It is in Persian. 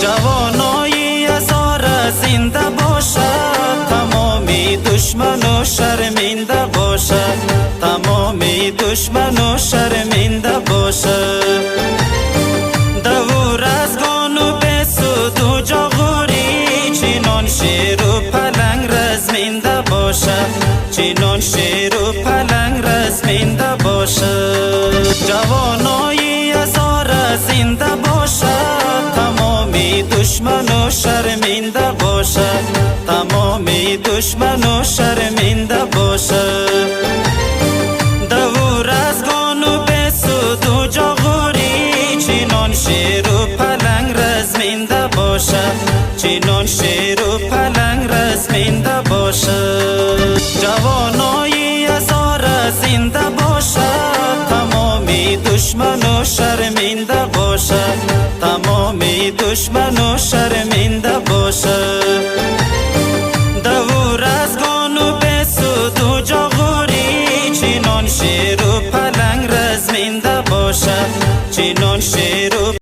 جوانای هزار زنده باشد، تمامی دشمن و شرمنده باشد، تمامی دشمن و شرمنده باشد. دور از گان و بسود و جاغوری، چنان شیر و پلنگ رزمنده باشد، چنان شیر و پلنگ رزمنده باشد. جوانای هزار زنده باشد، تمامی دشمن و شرمنده باشد، تمامی دشمن و شرمنده باشد. دور از گان و بسود و جاغوری، چنان شیر و پلنگ رزمنده باشد، چنان شیر و پلنگ رزمنده باشد. جوانای هزار زنده باشد، تمامی دشمن و شرمنده باشد، تمامی دشمن و شرمنده باشد. دور از گان و بسود و جاغوری، چنان شیر و پلنگ رزمنده باشد، چنان شیر